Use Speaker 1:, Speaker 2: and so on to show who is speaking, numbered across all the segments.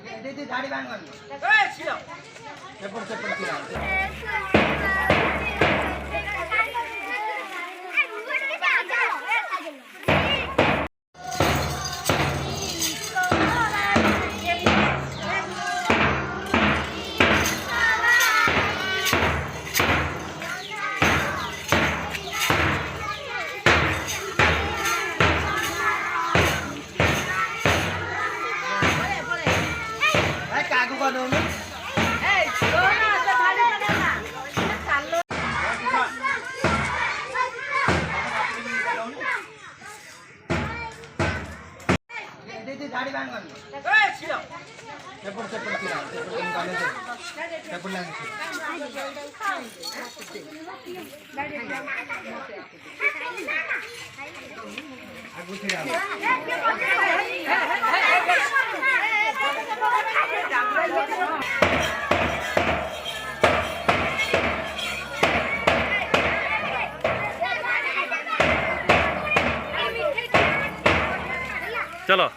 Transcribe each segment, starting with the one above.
Speaker 1: दाढ़ी बांध दाढ़ी बांध
Speaker 2: चलो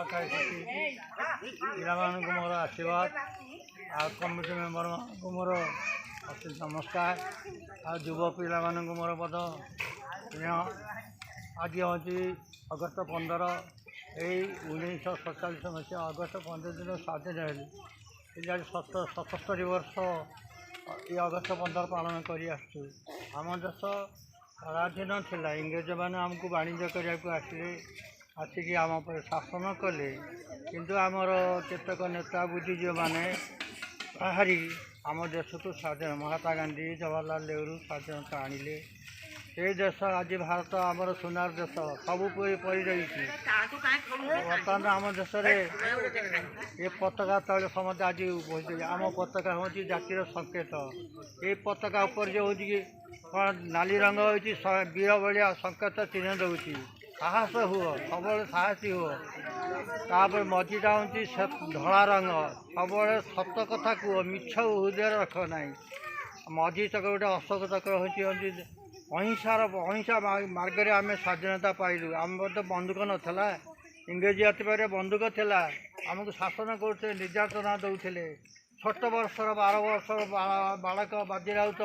Speaker 1: सभापति पिलाମାନଙ୍କୁ ମୋର आशीर्वाद आ कमिटी मेम्बर को मोर अति नमस्कार आ युव पिलाମାନଙ୍କୁ मोर बद आज हूँ अगस्त 15 यही 1947 मसीहा अगस्त 15 दिन स्वाधीन है 77 वर्ष ये अगस्त 15 पालन कर आम देश पराधीन थिला इंग्रेज मैंने आमको वाणिज्य करने को आसिक आम पर शासन कले किंतु आमर केतक नेता बुद्धिजीवी मैंने बाहरी आम देश को स्वाधीन महात्मा गांधी जवाहरलाल नेहरू स्वाधीनता आनिले ये देश आज भारत आमर सोनार देश सब पड़ रही बर्तमान आम देश ये पताका तले समस्त आज आम पताका हूँ जातिर संकेत ये पताका उपर जो हूँ कौन नाली रंग हो वीर भाया संकेत चिन्ह दूसरी साहस हुआ सब साहसी हुआ तापर मझीटा हूँ धला रंग सब सत कथा कह मिछ हृदय रख ना मझी चक्र गोटे अशोक चक्र हूँ अहिंसा मार्ग आम स्वाधीनता पाइलु आम तो बंदूक नाला इंग्रेजी हाथ बंदूक थिला आमको शासन करते निर्यातना दौले छोट वर्षर 12 वर्षर बालक बाजी राउत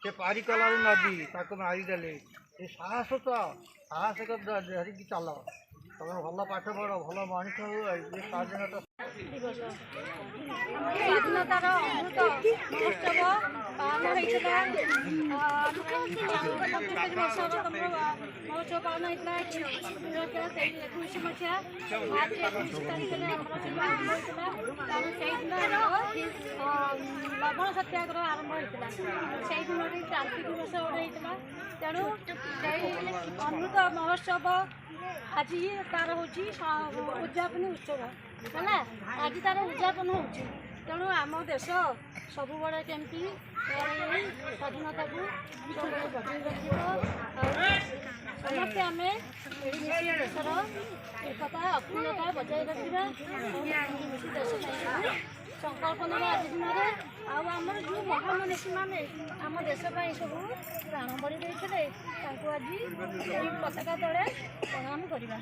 Speaker 1: से पारी कला नदी ताको मारिदेले ये साहस तो साहस धरिकी चल तुम भल पाठ पढ़ भल मनीष हो ये स्वाधीनता
Speaker 2: स्वाधीनतार अमृत महोत्सव पालन महोत्सव पालन होता 21 मसीहा मार्च 21 तारीख लवण सत्याग्रह आरंभ होता से दिन क्रांति दिवस गोटे तेणु अमृत महोत्सव आज तार हूँ उद्यापन उत्सव है आज तार उद्यापन हो तेणु आम देश सब बड़े केमती स्वाधीनता को बचाई रख समस्ते आम देशर एकता अखंडता बजाय रखा देश संकल्प ना आज दिन में आमर जो महान ऋषि मैंने आम देश सब प्राण बड़ी देते आज पताका तले प्रणाम करवा।